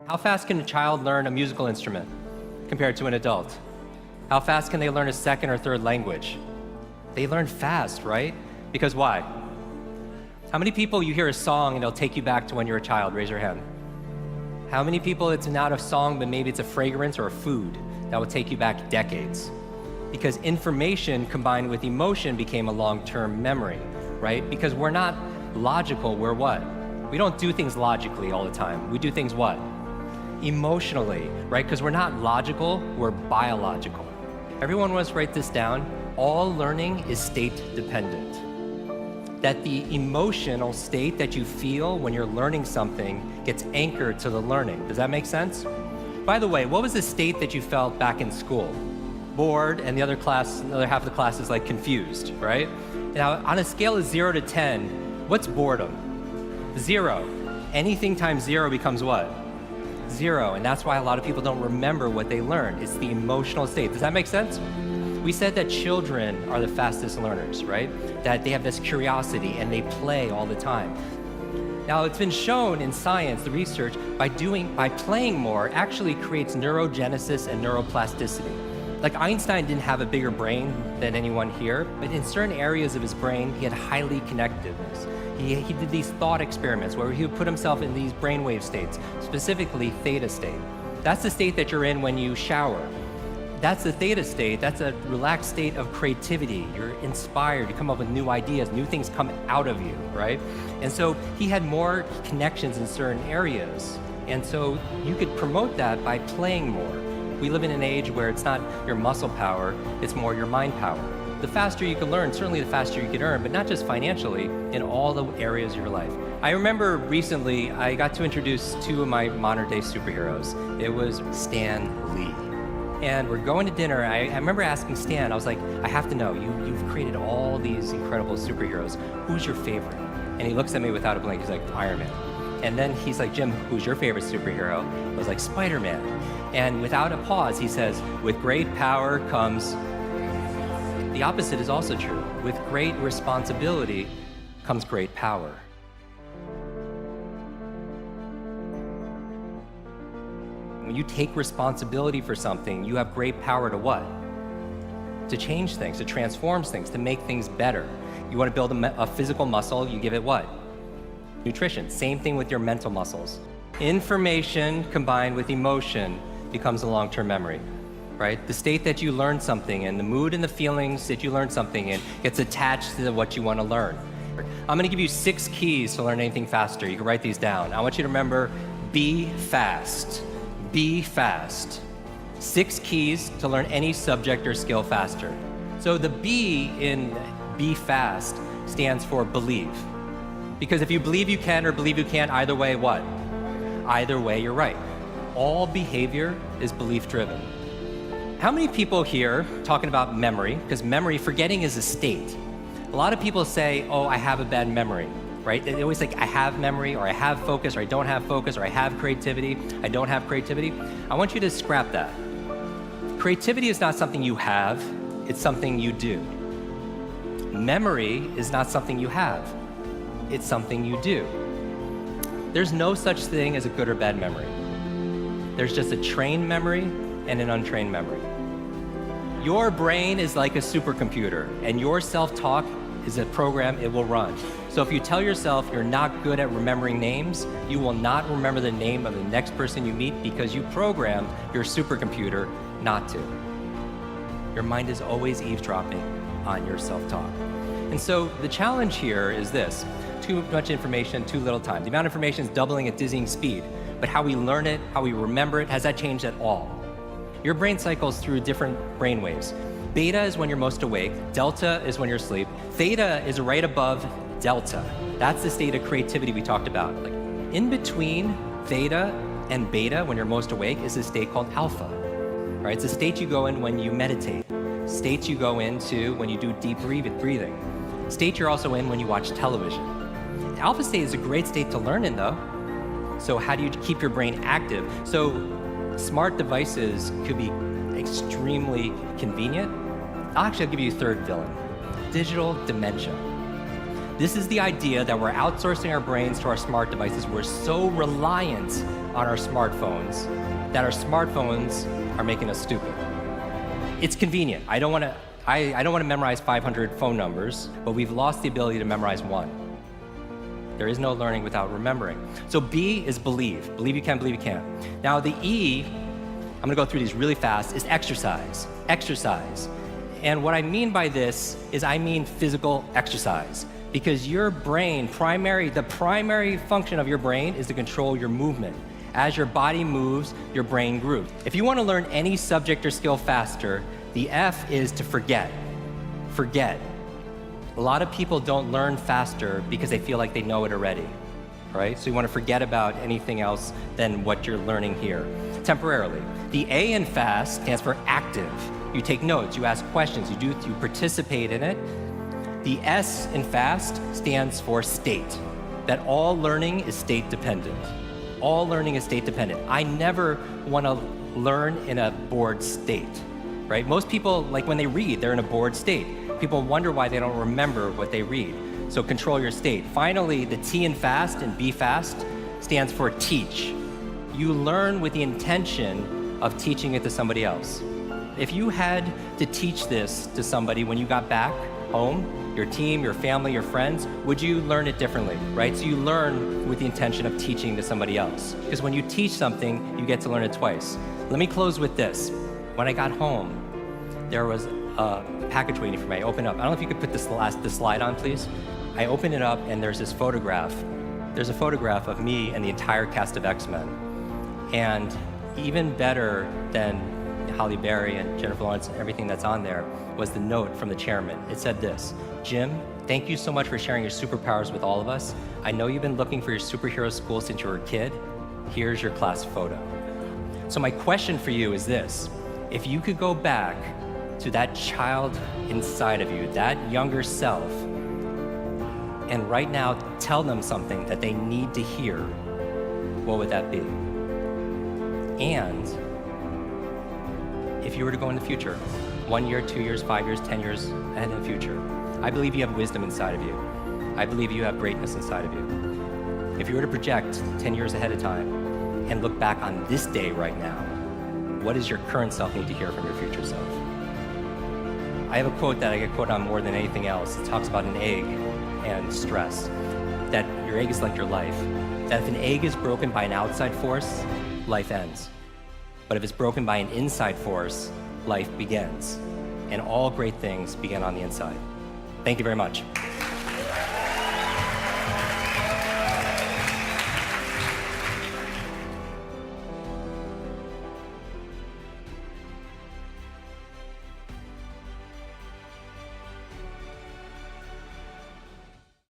How fast can a child learn a musical instrument compared to an adult? How fast can they learn a second or third language? They learn fast, right? Because why? How many people you hear a song and it'll take you back to when you were a child? Raise your hand. How many people it's not a song, but maybe it's a fragrance or a food that will take you back decades? Because information combined with emotion became a long-term memory, right? Because we're not logical, we're what? We don't do things logically all the time. We do things what? Emotionally, right? Because we're not logical, we're biological. Everyone wants to write this down. All learning is state dependent. That the emotional state that you feel when you're learning something gets anchored to the learning. Does that make sense? By the way, what was the state that you felt back in school? Bored, and the other half of the class is like confused, right? Now, on a scale of 0 to 10, what's boredom? 0. Anything times 0 becomes what? 0, and that's why a lot of people don't remember what they learned. It's the emotional state. Does that make sense? We said that children are the fastest learners, right? That they have this curiosity and they play all the time. Now, it's been shown in science, the research, by playing more actually creates neurogenesis and neuroplasticity. Like Einstein didn't have a bigger brain than anyone here, but in certain areas of his brain, he had highly connectedness. He did these thought experiments where he would put himself in these brainwave states, specifically theta state. That's the state that you're in when you shower. That's the theta state. That's a relaxed state of creativity. You're inspired. You come up with new ideas. New things come out of you, right? And so he had more connections in certain areas. And so you could promote that by playing more. We live in an age where it's not your muscle power, it's more your mind power. The faster you can learn, certainly the faster you can earn, but not just financially, in all the areas of your life. I remember recently, I got to introduce two of my modern day superheroes. It was Stan Lee. And we're going to dinner. I remember asking Stan, I was like, I have to know, you've created all these incredible superheroes. Who's your favorite? And he looks at me without a blink, he's like, Iron Man. And then he's like, Jim, who's your favorite superhero? I was like, Spider-Man. And without a pause, he says, with great power comes... The opposite is also true. With great responsibility comes great power. When you take responsibility for something, you have great power to what? To change things, to transform things, to make things better. You want to build a physical muscle, you give it what? Nutrition. Same thing with your mental muscles. Information combined with emotion becomes a long-term memory, right? The state that you learn something in, the mood and the feelings that you learn something in gets attached to what you want to learn. I'm going to give you 6 keys to learn anything faster. You can write these down. I want you to remember, be fast. Be fast. 6 keys to learn any subject or skill faster. So the B in be fast stands for believe. Because if you believe you can or believe you can't, either way, what? Either way, you're right. All behavior is belief-driven. How many people here talking about memory? Because memory, forgetting is a state. A lot of people say, oh, I have a bad memory, right? They always think, I have memory, or I have focus, or I don't have focus, or I have creativity, I don't have creativity. I want you to scrap that. Creativity is not something you have, it's something you do. Memory is not something you have, it's something you do. There's no such thing as a good or bad memory. There's just a trained memory and an untrained memory. Your brain is like a supercomputer, and your self-talk is a program it will run. So if you tell yourself you're not good at remembering names, you will not remember the name of the next person you meet because you programmed your supercomputer not to. Your mind is always eavesdropping on your self-talk. And so the challenge here is this: too much information, too little time. The amount of information is doubling at dizzying speed, but how we learn it, how we remember it, has that changed at all? Your brain cycles through different brain waves. Beta is when you're most awake, delta is when you're asleep, theta is right above delta. That's the state of creativity we talked about. Like in between theta and beta, when you're most awake, is a state called alpha. Right? It's a state you go in when you meditate. State you go into when you do deep breathing. State you're also in when you watch television. Alpha state is a great state to learn in though. So how do you keep your brain active? So smart devices could be extremely convenient. I'll give you a third villain: digital dementia. This is the idea that we're outsourcing our brains to our smart devices. We're so reliant on our smartphones that our smartphones are making us stupid. It's convenient. I don't want to memorize 500 phone numbers, but we've lost the ability to memorize one. There is no learning without remembering. So B is believe. Believe you can, believe you can. Now the E, I'm gonna go through these really fast, is exercise. Exercise. And what I mean by this is I mean physical exercise. Because your brain, the primary function of your brain is to control your movement. As your body moves, your brain grooves. If you want to learn any subject or skill faster, the F is to forget. Forget. A lot of people don't learn faster because they feel like they know it already, right? So you want to forget about anything else than what you're learning here, temporarily. The A in fast stands for active. You take notes, you ask questions, you participate in it. The S in fast stands for state, that all learning is state dependent. All learning is state dependent. I never want to learn in a bored state, right? Most people, like when they read, they're in a bored state. People wonder why they don't remember what they read. So control your state. Finally, the T in fast and B fast stands for teach. You learn with the intention of teaching it to somebody else. If you had to teach this to somebody when you got back home, your team, your family, your friends, would you learn it differently, right? So you learn with the intention of teaching to somebody else. Because when you teach something, you get to learn it twice. Let me close with this. When I got home, there was a package waiting for me. I opened up. I don't know if you could put this slide on, please. I opened it up and there's this photograph. There's a photograph of me and the entire cast of X-Men. And even better than Halle Berry and Jennifer Lawrence and everything that's on there was the note from the chairman. It said this: Jim, thank you so much for sharing your superpowers with all of us. I know you've been looking for your superhero school since you were a kid. Here's your class photo. So my question for you is this: if you could go back to that child inside of you, that younger self, and right now tell them something that they need to hear, what would that be? And if you were to go in the future, 1 year, 2 years, 5 years, 10 years ahead in the future, I believe you have wisdom inside of you. I believe you have greatness inside of you. If you were to project 10 years ahead of time and look back on this day right now, what does your current self need to hear from your future self? I have a quote that I get quoted on more than anything else. It talks about an egg and stress, that your egg is like your life, that if an egg is broken by an outside force, life ends. But if it's broken by an inside force, life begins. And all great things begin on the inside. Thank you very much.